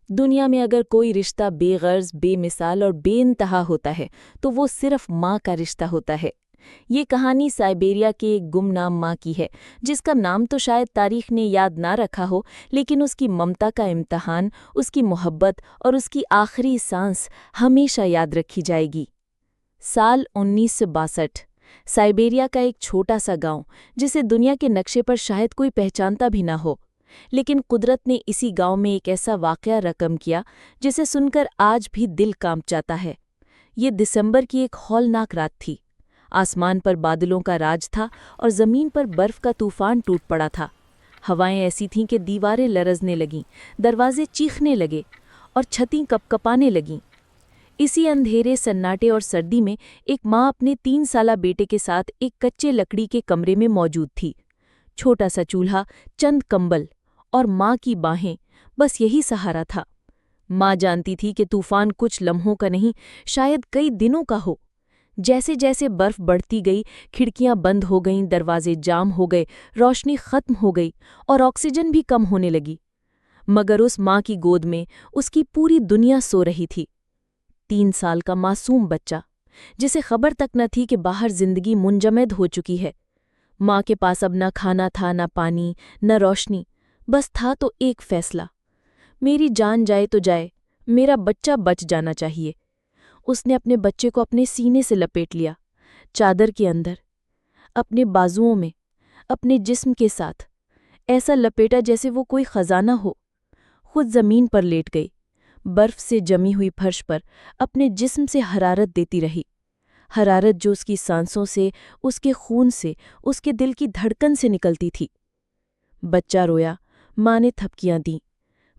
دنیا میں اگر کوئی رشتہ بے غرض، بے مثال اور بے انتہا ہوتا ہے تو وہ صرف ماں کا رشتہ ہوتا ہے۔ یہ کہانی سائبیریا کے ایک گمنام ماں کی ہے، جس کا نام تو شاید تاریخ نے یاد نہ رکھا ہو، لیکن اس کی ممتا کا امتحان، اس کی محبت اور اس کی آخری سانس ہمیشہ یاد رکھی جائے گی۔ سال 1962۔ سائبیریا کا ایک چھوٹا سا گاؤں، جسے دنیا کے نقشے پر شاید کوئی پہچانتا بھی نہ ہو، لیکن قدرت نے اسی گاؤں میں ایک ایسا واقعہ رقم کیا جسے سن کر آج بھی دل کانپ جاتا ہے۔ یہ دسمبر کی ایک ہولناک رات تھی۔ آسمان پر بادلوں کا راج تھا اور زمین پر برف کا طوفان ٹوٹ پڑا تھا۔ ہوائیں ایسی تھیں کہ دیواریں لرزنے لگیں، دروازے چیخنے لگے اور چھتیں کپکپانے لگیں۔ اسی اندھیرے، سناٹے اور سردی میں ایک ماں اپنے 3 سالہ بیٹے کے ساتھ ایک کچے لکڑی کے کمرے میں موجود تھی۔ چھوٹا سا چولہا، چند کمبل اور ماں کی باہیں، بس یہی سہارا تھا۔ ماں جانتی تھی کہ طوفان کچھ لمحوں کا نہیں، شاید کئی دنوں کا ہو۔ جیسے جیسے برف بڑھتی گئی، کھڑکیاں بند ہو گئیں، دروازے جام ہو گئے، روشنی ختم ہو گئی اور آکسیجن بھی کم ہونے لگی۔ مگر اس ماں کی گود میں اس کی پوری دنیا سو رہی تھی۔ 3 سال کا معصوم بچہ، جسے خبر تک نہ تھی کہ باہر زندگی منجمد ہو چکی ہے۔ ماں کے پاس اب نہ کھانا تھا، نہ پانی، نہ روشنی، بس تھا تو ایک فیصلہ: میری جان جائے تو جائے، میرا بچہ بچ جانا چاہیے۔ اس نے اپنے بچے کو اپنے سینے سے لپیٹ لیا، چادر کے اندر، اپنے بازوؤں میں، اپنے جسم کے ساتھ، ایسا لپیٹا جیسے وہ کوئی خزانہ ہو۔ خود زمین پر لیٹ گئی، برف سے جمی ہوئی فرش پر اپنے جسم سے حرارت دیتی رہی، حرارت جو اس کی سانسوں سے، اس کے خون سے، اس کے دل کی دھڑکن سے نکلتی تھی۔ بچہ رویا، ماں نے تھپکیاں دیں۔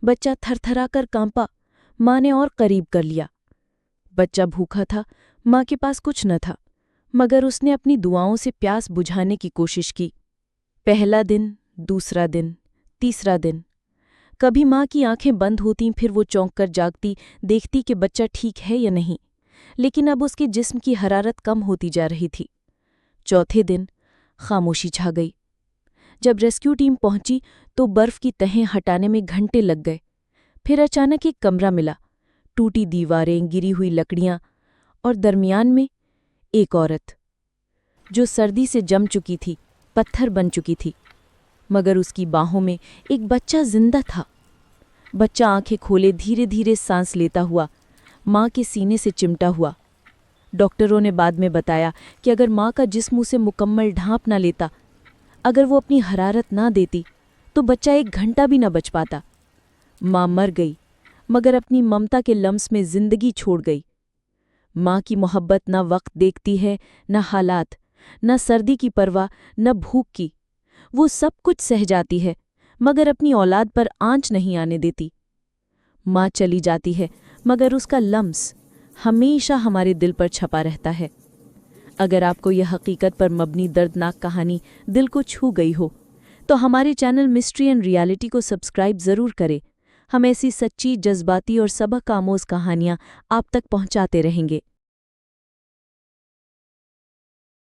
بچہ تھر تھرا کر کانپا، ماں نے اور قریب کر لیا۔ بچہ بھوکا تھا، ماں کے پاس کچھ نہ تھا، مگر اس نے اپنی دعاؤں سے پیاس بجھانے کی کوشش کی۔ پہلا دن، دوسرا دن، تیسرا دن، کبھی ماں کی آنکھیں بند ہوتیں، پھر وہ چونک کر جاگتی، دیکھتی کہ بچہ ٹھیک ہے یا نہیں، لیکن اب اس کے جسم کی حرارت کم ہوتی جا رہی تھی۔ چوتھے دن خاموشی چھا گئی۔ جب ریسکیو ٹیم پہنچی تو برف کی تہیں ہٹانے میں گھنٹے لگ گئے۔ پھر اچانک ایک کمرہ ملا، ٹوٹی دیواریں، گری ہوئی لکڑیاں اور درمیان میں ایک عورت، جو سردی سے جم چکی تھی، پتھر بن چکی تھی، مگر اس کی باہوں میں ایک بچہ زندہ تھا۔ بچہ آنکھیں کھولے دھیرے دھیرے سانس لیتا ہوا ماں کے سینے سے چمٹا ہوا۔ ڈاکٹروں نے بعد میں بتایا کہ اگر ماں کا جسم اسے مکمل ڈھانپ نہ لیتا، اگر وہ اپنی حرارت نہ دیتی، تو بچہ 1 گھنٹہ بھی نہ بچ پاتا۔ ماں مر گئی، مگر اپنی ممتا کے لمس میں زندگی چھوڑ گئی۔ ماں کی محبت نہ وقت دیکھتی ہے، نہ حالات، نہ سردی کی پرواہ، نہ بھوک کی۔ وہ سب کچھ سہ جاتی ہے، مگر اپنی اولاد پر آنچ نہیں آنے دیتی۔ ماں چلی جاتی ہے، مگر اس کا لمس ہمیشہ ہمارے دل پر چھپا رہتا ہے۔ اگر آپ کو یہ حقیقت پر مبنی دردناک کہانی دل کو چھو گئی ہو، تو ہمارے چینل مسٹری اینڈ ریالٹی کو سبسکرائب ضرور کریں۔ ہم ایسی سچی، جذباتی اور سبق آموز کہانیاں آپ تک پہنچاتے رہیں گے۔